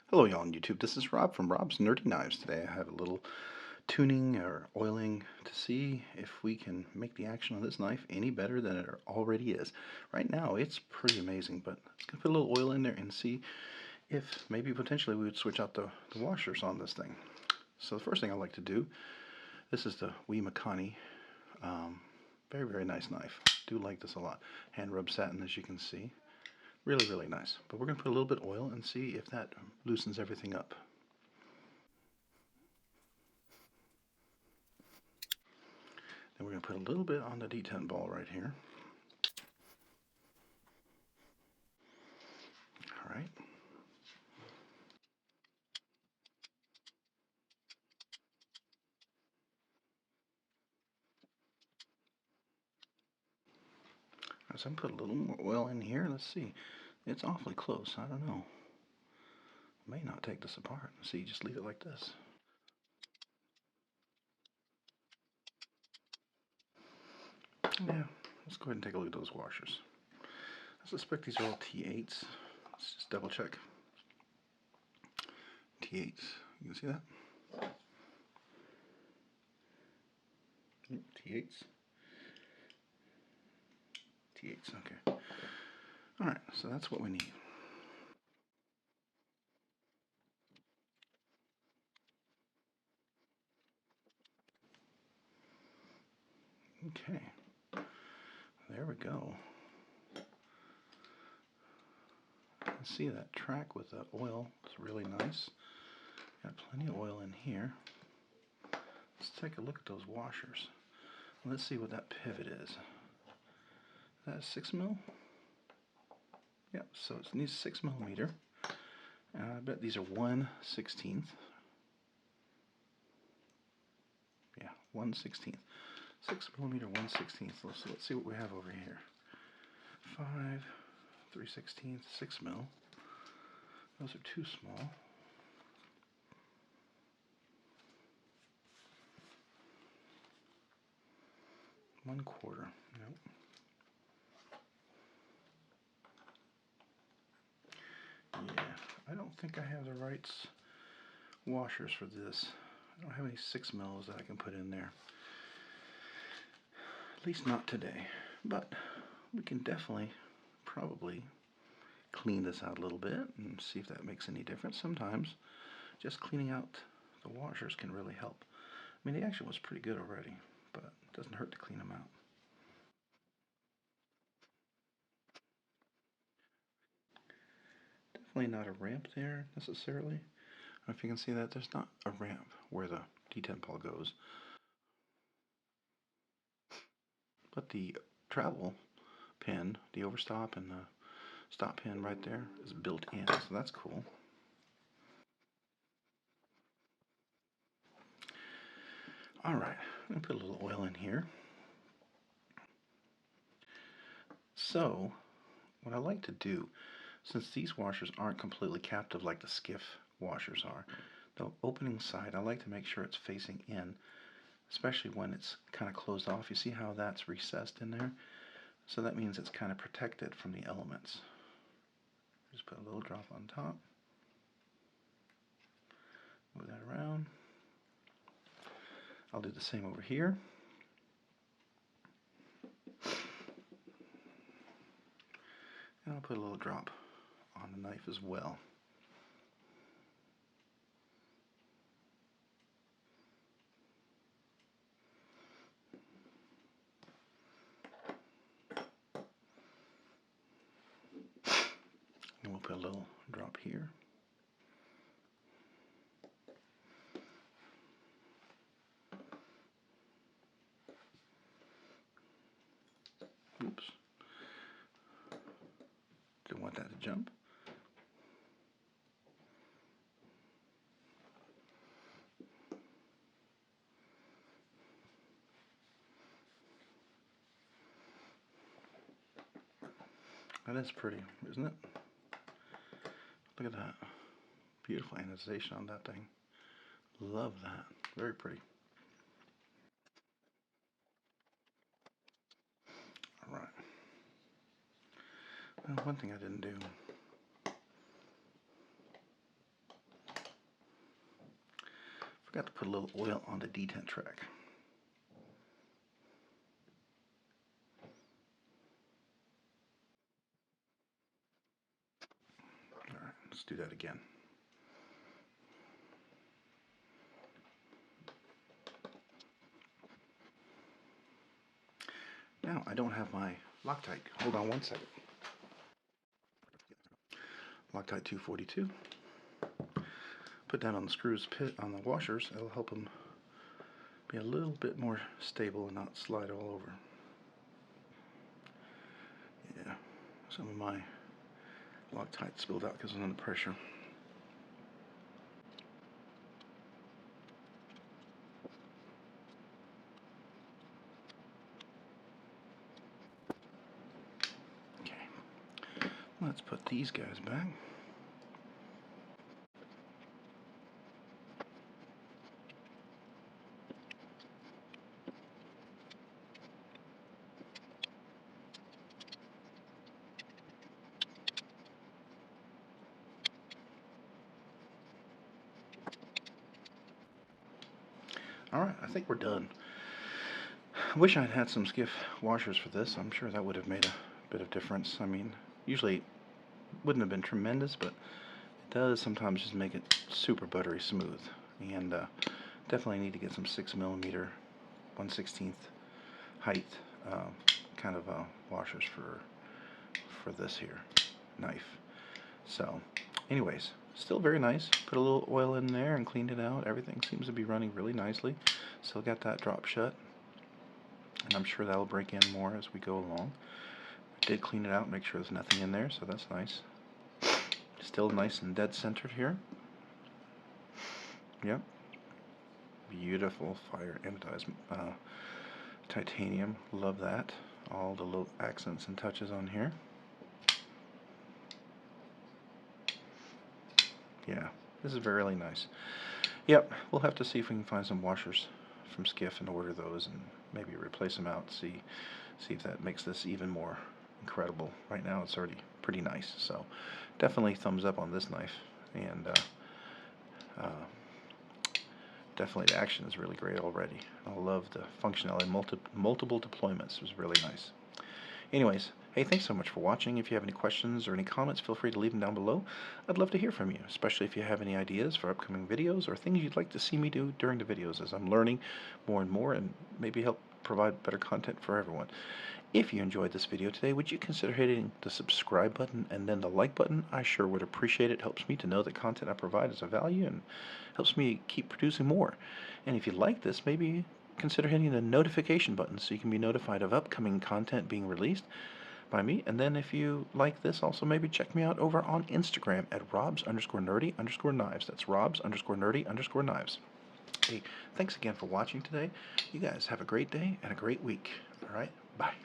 Hello y'all on YouTube, this is Rob from Rob's Nerdy Knives. Today I have a little tuning or oiling to see if we can make the action on this knife any better than it already is. Right now it's pretty amazing, but let's put a little oil in there and see if maybe potentially we would switch out the washers on this thing. So the first thing I like to do, this is the Makani. Very nice knife. Do like this a lot. Hand rub satin, as you can see. Really nice. But we're going to put a little bit of oil and see if that loosens everything up. Then we're going to put a little bit on the detent ball right here. All right. So I'm going to put a little more oil in here. Let's see. It's awfully close. I don't know. May not take this apart. See, just leave it like this. Yeah, let's go ahead and take a look at those washers. I suspect these are all T8s. Let's just double check. T8s. You can see that? T8s. T8s, okay. Alright, so that's what we need. Okay. There we go. See that track with the oil? It's really nice. Got plenty of oil in here. Let's take a look at those washers. Let's see what that pivot is. Is that 6 mil? Yep, so it needs 6 millimeter. I bet these are 1/16. Yeah, 1/16. 6 millimeter 1/16. Let's see what we have over here. 5 3/16, 6 mil. Those are too small. One quarter. Nope. Yeah, I don't think I have the right washers for this. I don't have any 6 mils that I can put in there. At least not today. But we can definitely, probably, clean this out a little bit and see if that makes any difference. Sometimes just cleaning out the washers can really help. I mean, the action was pretty good already, but it doesn't hurt to clean them out. Definitely not a ramp there necessarily. I don't know if you can see that. There's not a ramp where the detent ball goes. But the travel pin, the overstop and the stop pin right there is built in, so that's cool. Alright, I'm going to put a little oil in here. So, what I like to do, since these washers aren't completely captive like the skiff washers are, the opening side I like to make sure it's facing in, especially when it's kind of closed off. You see how that's recessed in there? So that means it's kind of protected from the elements. Just put a little drop on top. Move that around. I'll do the same over here. And I'll put a little drop on the knife as well. And we'll put a little drop here. Oops. Don't want that to jump. That is pretty, isn't it? Look at that. Beautiful anodization on that thing. Love that. Very pretty. Alright. Well, one thing I didn't do. Forgot to put a little oil on the detent track. Alright, let's do that again. Now, I don't have my Loctite. Hold on one second. Loctite 242. Put that on the screws pit on the washers. It'll help them be a little bit more stable and not slide all over. Yeah, some of my Loctite spilled out because of under pressure. Okay, let's put these guys back. Alright, I think we're done. I wish I'd had some skiff washers for this. I'm sure that would have made a bit of difference. I mean, usually wouldn't have been tremendous, but it does sometimes just make it super buttery smooth. And definitely need to get some 6mm 1/16 height kind of washers for this here knife. So anyways, still very nice. Put a little oil in there and cleaned it out. Everything seems to be running really nicely. Still got that drop shut, and I'm sure that'll break in more as we go along. I did clean it out, make sure there's nothing in there, so that's nice. Still nice and dead centered here. Yep. Beautiful fire anodized titanium. Love that. All the little accents and touches on here. Yeah, this is really nice. Yep, we'll have to see if we can find some washers from Skiff and order those and maybe replace them out. See if that makes this even more incredible. Right now it's already pretty nice, so definitely thumbs up on this knife. And definitely the action is really great already. I love the functionality. Multiple deployments was really nice. Anyways, hey, thanks so much for watching. If you have any questions or any comments, feel free to leave them down below. I'd love to hear from you, especially if you have any ideas for upcoming videos or things you'd like to see me do during the videos, as I'm learning more and more and maybe help provide better content for everyone. If you enjoyed this video today, would you consider hitting the subscribe button and then the like button? I sure would appreciate it. It helps me to know the content I provide is of value and helps me keep producing more. And if you like this, maybe consider hitting the notification button so you can be notified of upcoming content being released by me. And then if you like this, also maybe check me out over on Instagram at robs_nerdy_knives. That's robs_nerdy_knives. Hey, thanks again for watching today. You guys have a great day and a great week. All right, bye.